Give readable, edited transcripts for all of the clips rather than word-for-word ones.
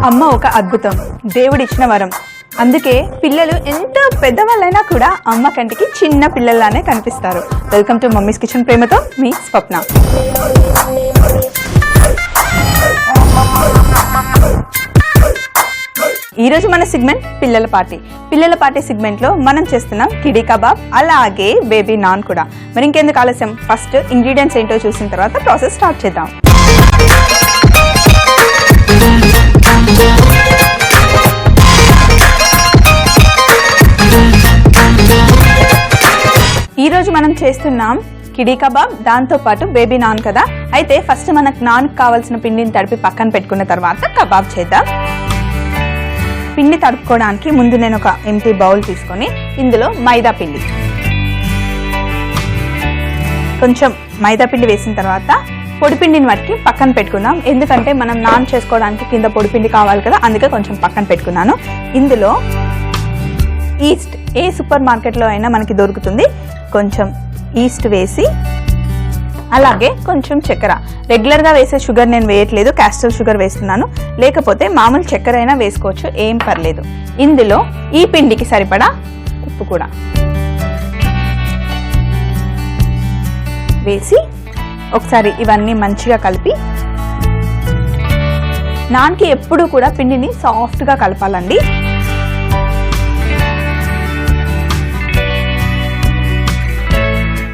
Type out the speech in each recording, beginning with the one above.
అమ్మ ఒక అద్భుతం, దేవుడిచ్చిన వరం. అందుకే పిల్లలు ఎంత పెద్దవాళ్ళైనా కూడా అమ్మ కంటికి చిన్న పిల్లల్లానే కనిపిస్తారు. వెల్కమ్ టు మమ్మీస్ కిచెన్, ప్రేమతో మీ స్వప్న. ఈ రోజు మన సెగ్మెంట్ పిల్లల పార్టీ సెగ్మెంట్ లో మనం చేస్తున్నాం కిడీ కబాబ్, అలాగే బేబీ నాన్ కూడా. మరి ఇంకెందుకు ఆలస్యం, ఫస్ట్ ఇంగ్రీడియంట్స్ ఏంటో చూసిన తర్వాత ప్రాసెస్ స్టార్ట్ చేద్దాం. ఈ రోజు మనం చేస్తున్నాం కిడీ కబాబ్, దాంతో పాటు బేబీ నాన్ కదా. అయితే ఫస్ట్ మనకు నాన్ కావాల్సిన పిండిని తడిపి పక్కన పెట్టుకున్న తర్వాత కబాబ్ చేద్దాం. పిండి తడుపుకోవడానికి ముందు నేను ఒక ఎంటీ బౌల్ తీసుకొని ఇందులో మైదా పిండి, కొంచెం మైదా పిండి వేసిన తర్వాత పొడిపిండిని వాటికి పక్కన పెట్టుకుందాం. ఎందుకంటే మనం నాన్ చేసుకోవడానికి కింద పొడిపిండి కావాలి కదా, అందుకే కొంచెం పక్కన పెట్టుకున్నాను. ఇందులో ఈస్ట్, ఏ సూపర్ మార్కెట్లో అయినా మనకి దొరుకుతుంది, కొంచెం ఈస్ట్ వేసి, అలాగే కొంచెం చక్కెర. రెగ్యులర్గా వేసే షుగర్ నేను వేయట్లేదు, క్యాస్టర్ షుగర్ వేస్తున్నాను. లేకపోతే మామూలు చక్కెర అయినా వేసుకోవచ్చు, ఏం పర్లేదు. ఇందులో ఈ పిండికి సరిపడా ఉప్పు కూడా వేసి ఒకసారి ఇవన్నీ మంచిగా కలిపి, నాన్కి ఎప్పుడు కూడా పిండిని సాఫ్ట్గా కలపాలండి.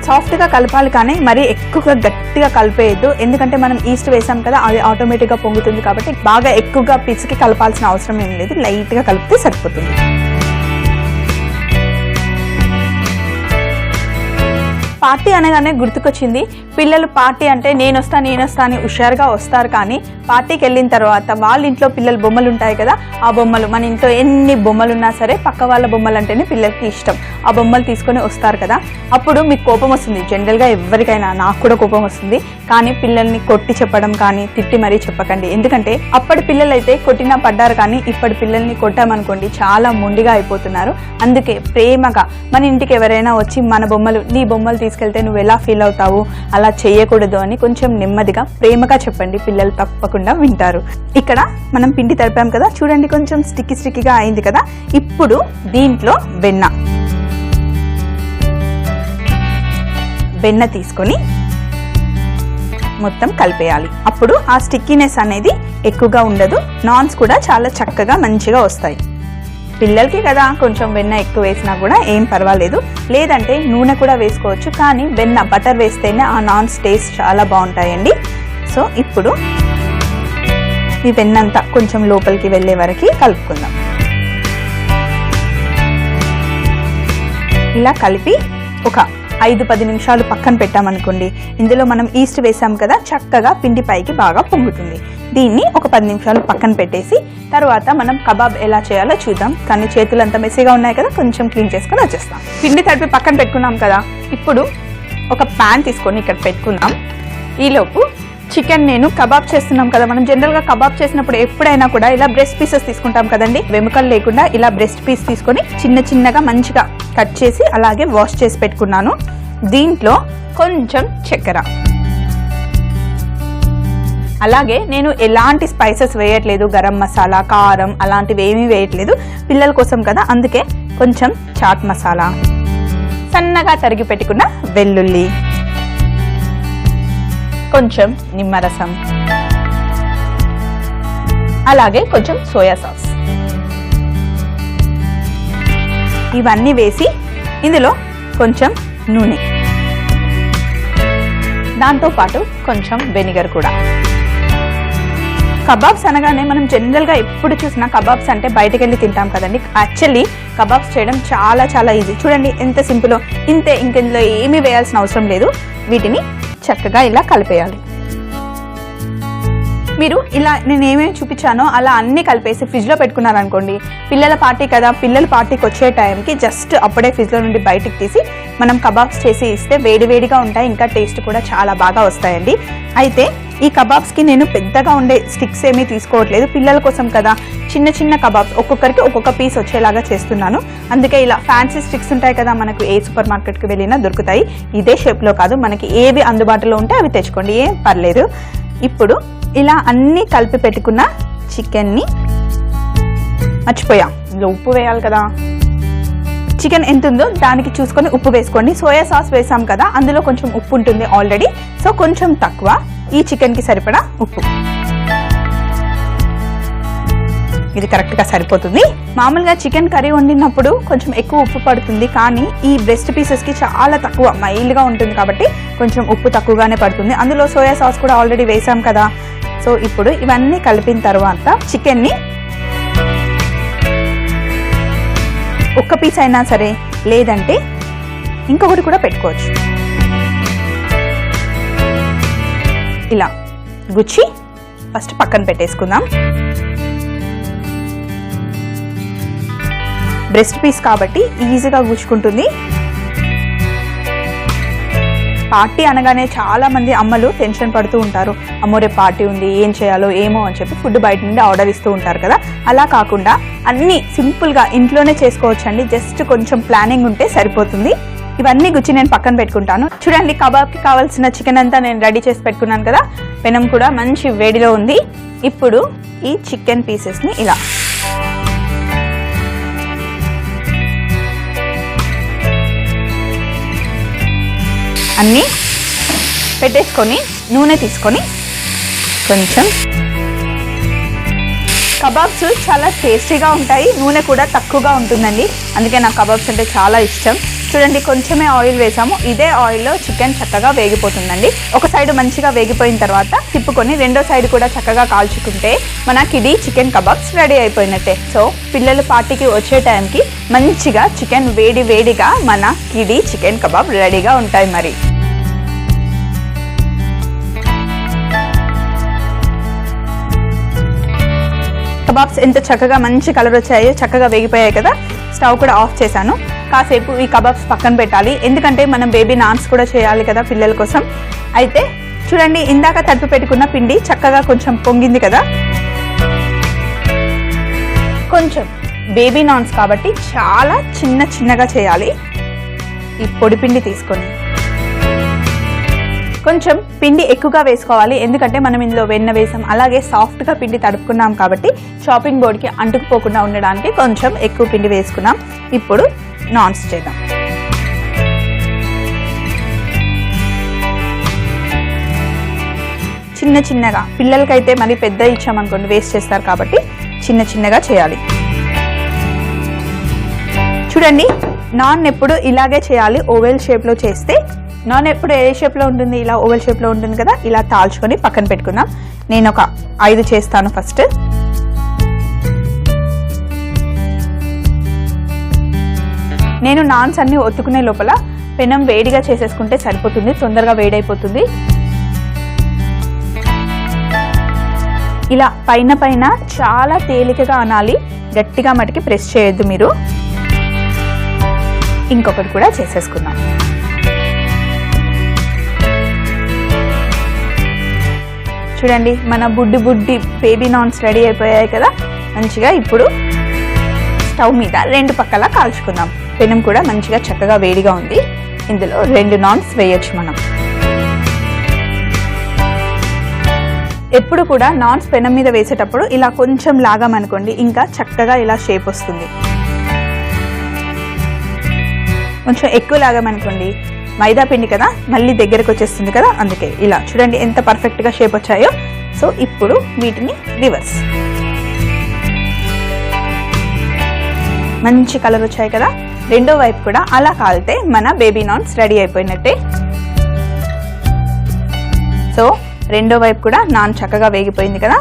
సాఫ్ట్గా కలపాలి, కానీ మరీ ఎక్కువగా గట్టిగా కలిపేయద్దు. ఎందుకంటే మనం ఈస్ట్ వేసాం కదా, అది ఆటోమేటిక్గా పొంగుతుంది. కాబట్టి బాగా ఎక్కువగా పిసికి కలపాల్సిన అవసరం ఏం లేదు, లైట్గా కలిపితే సరిపోతుంది. పార్టీ అనగానే గుర్తుకొచ్చింది, పిల్లలు పార్టీ అంటే నేను వస్తా అని హుషారుగా వస్తారు. కానీ పార్టీకి వెళ్ళిన తర్వాత వాళ్ళ ఇంట్లో పిల్లల బొమ్మలు ఉంటాయి కదా, ఆ బొమ్మలు, మన ఇంట్లో ఎన్ని బొమ్మలు ఉన్నా సరే పక్క వాళ్ళ బొమ్మలు అంటేనే పిల్లలకి ఇష్టం. ఆ బొమ్మలు తీసుకొని వస్తారు కదా, అప్పుడు మీకు కోపం వస్తుంది. జనరల్గా ఎవరికైనా, నాకు కూడా కోపం వస్తుంది. కానీ పిల్లల్ని కొట్టి చెప్పడం కానీ తిట్టి మరీ చెప్పకండి. ఎందుకంటే అప్పటి పిల్లలు అయితే కొట్టినా పడ్డారు, కానీ ఇప్పటి పిల్లల్ని కొట్టామనుకోండి చాలా మొండిగా అయిపోతున్నారు. అందుకే ప్రేమగా, మన ఇంటికి ఎవరైనా వచ్చి మన బొమ్మలు, నీ బొమ్మలు తీసుకెళ్తే నువ్వు ఎలా ఫీల్ అవుతావు, అలా చేయకూడదు అని కొంచెం నెమ్మదిగా ప్రేమగా చెప్పండి, పిల్లలు తప్పకుండా వింటారు. ఇక్కడ మనం పిండి తడిపాం కదా, చూడండి కొంచెం స్టిక్కీగా అయింది కదా. ఇప్పుడు దీంట్లో వెన్న తీసుకొని మొత్తం కలిపేయాలి. అప్పుడు ఆ స్టిక్కీనెస్ అనేది ఎక్కువగా ఉండదు, నాన్స్ కూడా చాలా చక్కగా మంచిగా వస్తాయి. పిల్లలకి కదా, కొంచెం వెన్న ఎక్కువ వేసినా కూడా ఏం పర్వాలేదు, లేదంటే నూనె కూడా వేసుకోవచ్చు. కానీ వెన్న, బటర్ వేస్తేనే ఆ నాన్స్ టేస్ట్ చాలా బాగుంటాయండి. సో ఇప్పుడు ఈ వెన్నంతా కొంచెం లోపలికి వెళ్ళే వరకు కలుపుకుందాం. ఇలా కలిపి ఒక 5-10 నిమిషాలు పక్కన పెట్టామనుకోండి, ఇందులో మనం ఈస్ట్ వేసాం కదా, చక్కగా పిండి పైకి బాగా పొంగుతుంది. దీన్ని ఒక 10 నిమిషాలు పక్కన పెట్టేసి తర్వాత మనం కబాబ్ ఎలా చేయాలో చూద్దాం. కానీ చేతులు అంతా మెస్సీగా ఉన్నాయి కదా, కొంచెం క్లీన్ చేసుకొని వచ్చేస్తాం. పిండి తడిపి పక్కన పెట్టుకున్నాం కదా, ఇప్పుడు ఒక ప్యాన్ తీసుకొని ఇక్కడ పెట్టుకుందాం. ఈలోపు చికెన్, నేను కబాబ్ చేస్తున్నాం కదా, మనం జనరల్గా కబాబ్ చేసినప్పుడు ఎప్పుడైనా కూడా ఇలా బ్రెస్ట్ పీసెస్ తీసుకుంటాం కదండి, వెముకలు లేకుండా ఇలా బ్రెస్ట్ పీస్ తీసుకొని చిన్నగా మంచిగా కట్ చేసి అలాగే వాష్ చేసి పెట్టుకున్నాను. దీంట్లో కొంచెం చక్కెర, అలాగే నేను ఎలాంటి స్పైసెస్ వేయట్లేదు, గరం మసాలా, కారం అలాంటివి ఏమీ వేయట్లేదు, పిల్లల కోసం కదా, అందుకే కొంచెం చాట్ మసాలా, సన్నగా తరిగి పెట్టుకున్న వెల్లుల్లి, కొంచెం నిమ్మరసం, అలాగే కొంచెం సోయా సాస్, ఇవన్నీ వేసి ఇందులో కొంచెం నూనె, దాంతోపాటు కొంచెం వెనిగర్ కూడా. కబాబ్స్ అనగానే మనం జనరల్గా ఎప్పుడు చూసినా కబాబ్స్ అంటే బయటకు వెళ్ళి తింటాం కదండి. యాక్చువల్లీ కబాబ్స్ చేయడం చాలా ఈజీ. చూడండి ఎంత సింపుల్, ఇంతే, ఇందులో ఏమీ వేయాల్సిన అవసరం లేదు. వీటిని చక్కగా ఇలా కలిపేయాలి. మీరు ఇలా నేను ఏమేమి చూపించానో అలా అన్నీ కలిపేసి ఫ్రిడ్జ్లో పెట్టుకున్నారనుకోండి, పిల్లల పార్టీ కదా, పిల్లల పార్టీకి వచ్చే టైంకి జస్ట్ అప్పుడే ఫ్రిడ్జ్లో నుండి బయటికి తీసి మనం కబాబ్స్ చేసి ఇస్తే వేడివేడిగా ఉంటాయి, ఇంకా టేస్ట్ కూడా చాలా బాగా వస్తాయండి. అయితే ఈ కబాబ్స్కి నేను పెద్దగా ఉండే స్టిక్స్ ఏమీ తీసుకోవట్లేదు, పిల్లల కోసం కదా, చిన్న కబాబ్స్ ఒక్కొక్కరికి ఒక్కొక్క పీస్ వచ్చేలాగా చేస్తున్నాను. అందుకే ఇలా ఫ్యాన్సీ స్టిక్స్ ఉంటాయి కదా, మనకు ఏ సూపర్ మార్కెట్కి వెళ్ళినా దొరుకుతాయి. ఇదే షేప్లో కాదు, మనకి ఏవి అందుబాటులో ఉంటే అవి తెచ్చుకోండి, ఏం పర్లేదు. ఇప్పుడు ఇలా అన్నీ కలిపి పెట్టుకున్న చికెన్ని మర్చిపోయా, ఇందులో ఉప్పు వేయాలి కదా. చికెన్ ఎంత ఉందో దానికి చూసుకొని ఉప్పు వేసుకోండి. సోయా సాస్ వేసాం కదా, అందులో కొంచెం ఉప్పు ఉంటుంది ఆల్రెడీ, సో కొంచెం తక్కువ. ఈ చికెన్కి సరిపడా ఉప్పు, ఇది కరెక్ట్గా సరిపోతుంది. మామూలుగా చికెన్ కర్రీ వండినప్పుడు కొంచెం ఎక్కువ ఉప్పు పడుతుంది, కానీ ఈ బ్రెస్ట్ పీసెస్కి చాలా తక్కువ, మైల్డ్గా ఉంటుంది కాబట్టి కొంచెం ఉప్పు తక్కువగానే పడుతుంది. అందులో సోయా సాస్ కూడా ఆల్రెడీ వేసాం కదా. సో ఇప్పుడు ఇవన్నీ కలిపిన తర్వాత చికెన్ని ఒక్క పీస్ అయినా సరే, లేదంటే ఇంకొకటి కూడా పెట్టుకోవచ్చు. ఇలా గుచ్చి ఫస్ట్ పక్కన పెట్టేసుకుందాం. బ్రెస్ట్ పీస్ కాబట్టి ఈజీగా గుచ్చుకుంటుంది. పార్టీ అనగానే చాలా మంది అమ్మలు టెన్షన్ పడుతూ ఉంటారు, అమ్మో రేపు పార్టీ ఉంది, ఏం చేయాలో ఏమో అని చెప్పి ఫుడ్ బయట నుండి ఆర్డర్ ఇస్తూ ఉంటారు కదా. అలా కాకుండా అన్నీ సింపుల్గా ఇంట్లోనే చేసుకోవచ్చండి. జస్ట్ కొంచెం ప్లానింగ్ ఉంటే సరిపోతుంది. ఇవన్నీ గుచ్చి నేను పక్కన పెట్టుకుంటాను. చూడండి, కబాబ్కి కావాల్సిన చికెన్ అంతా నేను రెడీ చేసి పెట్టుకున్నాను కదా. పెనం కూడా మంచి వేడిలో ఉంది. ఇప్పుడు ఈ చికెన్ పీసెస్ని ఇలా అన్నీ పెట్టేసుకొని నూనె తీసుకొని కొంచెం, కబాబ్స్ చాలా టేస్టీగా ఉంటాయి, నూనె కూడా తక్కువగా ఉంటుందండి, అందుకే నాకు కబాబ్స్ అంటే చాలా ఇష్టం. చూడండి, కొంచెమే ఆయిల్ వేసాము. ఇదే ఆయిల్లో చికెన్ చక్కగా వేగిపోతుందండి. ఒక సైడ్ మంచిగా వేగిపోయిన తర్వాత తిప్పుకొని రెండో సైడ్ కూడా చక్కగా కాల్చుకుంటే మన కిడీ చికెన్ కబాబ్స్ రెడీ అయిపోయినట్టే. సో పిల్లలు పార్టీకి వచ్చే టైంకి మంచిగా చికెన్ వేడి వేడిగా మన కిడీ చికెన్ కబాబ్ రెడీగా ఉంటాయి. మరి కబాబ్స్ ఎంత చక్కగా మంచి కలర్ వచ్చాయో, చక్కగా వేగిపోయాయి కదా. స్టవ్ కూడా ఆఫ్ చేశాను. కాసేపు ఈ కబాబ్స్ పక్కన పెట్టాలి, ఎందుకంటే మనం బేబీ నాన్స్ కూడా చేయాలి కదా పిల్లల కోసం. అయితే చూడండి, ఇందాక తడిపి పెట్టుకున్న పిండి చక్కగా కొంచెం పొంగింది కదా. కొంచెం బేబీ నాన్స్ కాబట్టి చాలా చిన్నగా చేయాలి. ఈ పొడి పిండి తీసుకొని కొంచెం పిండి ఎక్కువగా వేసుకోవాలి, ఎందుకంటే మనం ఇందులో వెన్న వేసాం, అలాగే సాఫ్ట్గా పిండి తడుపుకున్నాం కాబట్టి చాపింగ్ బోర్డ్కి అంటుకుపోకుండా ఉండడానికి కొంచెం ఎక్కువ పిండి వేసుకున్నాం. ఇప్పుడు నాన్స్ చేద్దాం. చిన్నగా, పిల్లలకైతే మరి పెద్ద ఇచ్చామనుకోండి వేస్ట్ చేస్తారు కాబట్టి చిన్నగా చేయాలి. చూడండి, నాన్ ఎప్పుడు ఇలాగే చేయాలి, ఓవెల్ షేప్లో చేస్తే. నాన్ ఎప్పుడు ఏ షేప్లో ఉంటుంది, ఇలా ఓవెల్ షేప్లో ఉంటుంది కదా. ఇలా తాల్చుకొని పక్కన పెట్టుకుందాం. నేను ఒక 5 చేస్తాను ఫస్ట్. నేను నాన్స్ అన్ని ఒత్తుకునే లోపల పెనం వేడిగా చేసేసుకుంటే సరిపోతుంది, తొందరగా వేడైపోతుంది. ఇలా పైన చాలా తేలికగా అనాలి, గట్టిగా మటుకి ప్రెస్ చేయొద్దు మీరు. ఇంకొకటి కూడా చేసేసుకుందాం. చూడండి, మన బుడ్డి బేబీ నాన్స్ రెడీ అయిపోయాయి కదా మంచిగా. ఇప్పుడు స్టవ్ మీద 2 పక్కలా కాల్చుకుందాం. పెనం కూడా మంచిగా చక్కగా వేడిగా ఉంది. ఇందులో 2 నాన్స్ వేయొచ్చు మనం. ఎప్పుడు కూడా నాన్స్ పెనం మీద వేసేటప్పుడు ఇలా కొంచెం లాగామనుకోండి, ఇంకా చక్కగా ఇలా షేప్ వస్తుంది. కొంచెం ఎక్కువ లాగామనుకోండి, మైదా పిండి కదా, మళ్ళీ దగ్గరకు వచ్చేస్తుంది కదా, అందుకే ఇలా చూడండి ఎంత పర్ఫెక్ట్గా షేప్ వచ్చాయో. సో ఇప్పుడు వీటిని రివర్స్, మంచి కలర్ వచ్చాయి కదా. రెండో వైపు కూడా అలా కాలితే మన బేబీ నాన్స్ రెడీ అయిపోయినట్టే. సో రెండో వైపు కూడా నాన్ చక్కగా వేగిపోయింది కదా.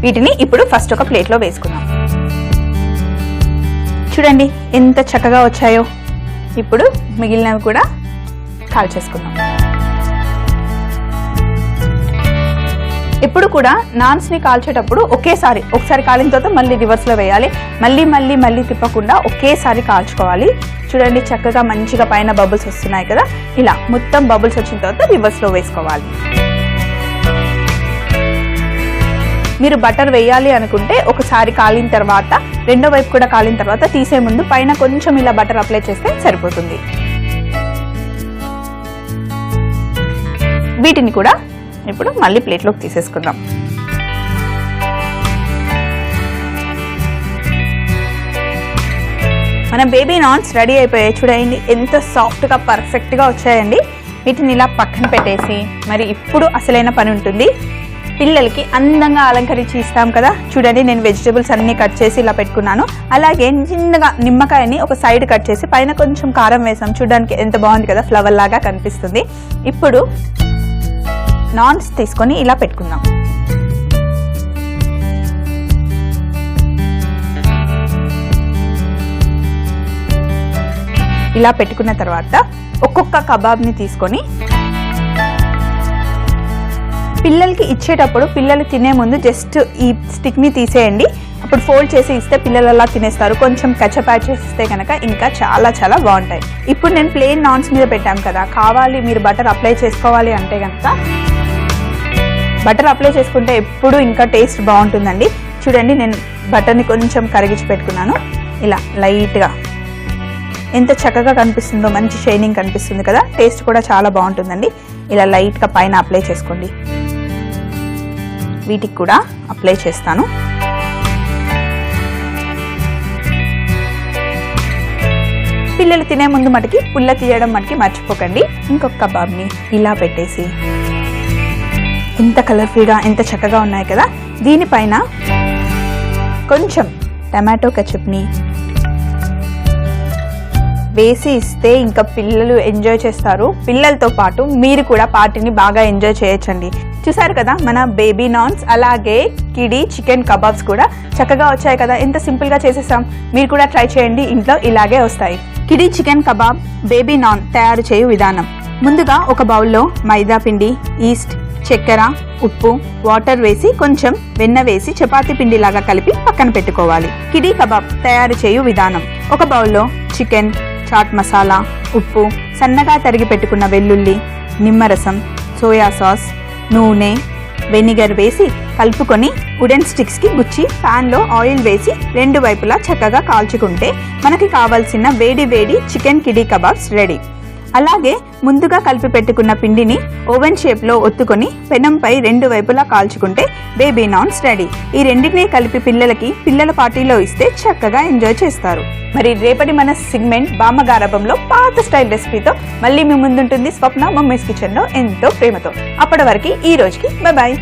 వీటిని ఇప్పుడు ఫస్ట్ ఒక ప్లేట్లో వేసుకుందాం. చూడండి ఎంత చక్కగా వచ్చాయో. ఇప్పుడు మిగిలినవి కూడా కాల్చేసుకుందాం. ఎప్పుడు కూడా నాన్స్ని కాల్చేటప్పుడు ఒకసారి కాలిన తర్వాత మళ్ళీ రివర్స్లో వేయాలి. మళ్ళీ తిప్పకుండా ఒకేసారి కాల్చుకోవాలి. చూడండి చక్కగా మంచిగా పైన బబుల్స్ వస్తున్నాయి కదా. ఇలా మొత్తం బబుల్స్ వచ్చిన తర్వాత రివర్స్లో వేసుకోవాలి. మీరు బటర్ వేయాలి అనుకుంటే ఒకసారి కాలిన తర్వాత రెండో వైపు కూడా కాలిన తర్వాత తీసే ముందు పైన కొంచెం ఇలా బటర్ అప్లై చేస్తే సరిపోతుంది. వీటిని కూడా ఇప్పుడు మళ్ళీ ప్లేట్లోకి తీసేసుకుందాం. మన బేబీ నాన్స్ రెడీ అయిపోయాయి. చూడండి ఎంత సాఫ్ట్గా పర్ఫెక్ట్గా వచ్చాయండి. వీటిని ఇలా పక్కన పెట్టేసి మరి ఇప్పుడు అసలైన పని ఉంటుంది. పిల్లలకి అందంగా అలంకరించి ఇస్తాం కదా. చూడండి నేను వెజిటబుల్స్ అన్నీ కట్ చేసి ఇలా పెట్టుకున్నాను. అలాగే చిన్నగా నిమ్మకాయని ఒక సైడ్ కట్ చేసి పైన కొంచెం కారం వేసాం. చూడడానికి ఎంత బాగుంది కదా, ఫ్లవర్ లాగా కనిపిస్తుంది. ఇప్పుడు నాన్స్ తీసుకొని ఇలా పెట్టుకుందాం. ఇలా పెట్టుకున్న తర్వాత ఒక్కొక్క కబాబ్ని తీసుకొని పిల్లలకి ఇచ్చేటప్పుడు పిల్లలు తినే ముందు జస్ట్ ఈ స్టిక్ని తీసేయండి. అప్పుడు ఫోల్డ్ చేసి ఇస్తే పిల్లలు అలా తినేస్తారు. కొంచెం కచ్చప్ యాడ్ చేసి ఇస్తే కనుక ఇంకా చాలా చాలా బాగుంటాయి. ఇప్పుడు నేను ప్లెయిన్ నాన్స్ మీద పెట్టాం కదా, కావాలి మీరు బటర్ అప్లై చేసుకోవాలి అంటే కనుక బటర్ అప్లై చేసుకుంటే ఎప్పుడు ఇంకా టేస్ట్ బాగుంటుందండి. చూడండి నేను బటర్ని కొంచెం కరిగించి పెట్టుకున్నాను. ఇలా లైట్గా ఎంత చక్కగా కనిపిస్తుందో, మంచి షైనింగ్ కనిపిస్తుంది కదా. టేస్ట్ కూడా చాలా బాగుంటుందండి. ఇలా లైట్గా పైన అప్లై చేసుకోండి. వీటికి కూడా అప్లై చేస్తాను. పిల్లలు తినే ముందు మటుకి పుల్ల తీయడం మటుకి మర్చిపోకండి. ఇంకొక కబాబ్ని ఇలా పెట్టేసి ఎంత కలర్ఫుల్గా ఎంత చక్కగా ఉన్నాయి కదా. దీనిపైన కొంచెం టమాటో కెచప్ని వేసి ఇస్తే ఇంకా పిల్లలు ఎంజాయ్ చేస్తారు. పిల్లలతో పాటు మీరు కూడా పార్టీని బాగా ఎంజాయ్ చేయొచ్చండి. చూసారు కదా మన బేబీ నాన్స్ అలాగే కిడీ చికెన్ కబాబ్స్ కూడా చక్కగా వచ్చాయి కదా. ఎంత సింపుల్గా చేసేసాం. మీరు కూడా ట్రై చేయండి, ఇంట్లో ఇలాగే వస్తాయి. Kiddie chicken kebab baby non తయారు చేయు విధానం. ముందుగా ఒక బౌల్లో మైదా పిండి, ఈస్ట్, చక్కెర, ఉప్పు, వాటర్ వేసి కొంచెం వెన్న వేసి చపాతీ పిండిలాగా కలిపి పక్కన పెట్టుకోవాలి. కిడీ కబాబ్ తయారు చేయు విధానం. ఒక బౌల్లో చికెన్, చాట్ మసాలా, ఉప్పు, సన్నగా తరిగి పెట్టుకున్న వెల్లుల్లి, నిమ్మరసం, సోయా సాస్, నూనె, వెనిగర్ వేసి కలుపుకొని వుడెన్ స్టిక్స్కి గుచ్చి ప్యాన్లో ఆయిల్ వేసి రెండు వైపులా చక్కగా కాల్చుకుంటే మనకి కావాల్సిన వేడి వేడి చికెన్ కిడీ కబాబ్స్ రెడీ. అలాగే ముందుగా కలిపి పెట్టుకున్న పిండిని ఓవెన్ షేప్లో ఒత్తుకొని పెనంపై రెండు వైపులా కాల్చుకుంటే బేబీ నాన్స్ రెడీ. ఈ రెండింటినీ కలిపి పిల్లలకి పిల్లల పార్టీలో ఇస్తే చక్కగా ఎంజాయ్ చేస్తారు. మరి రేపటి మన సెగ్మెంట్ బామ్మగారాబంలో పాత స్టైల్ రెసిపీతో మళ్ళీ మీ ముందుంటుంది స్వప్న మమ్మీస్ కిచెన్లో ఎంతో ప్రేమతో. అప్పటి వరకు ఈ రోజుకి బాయ్.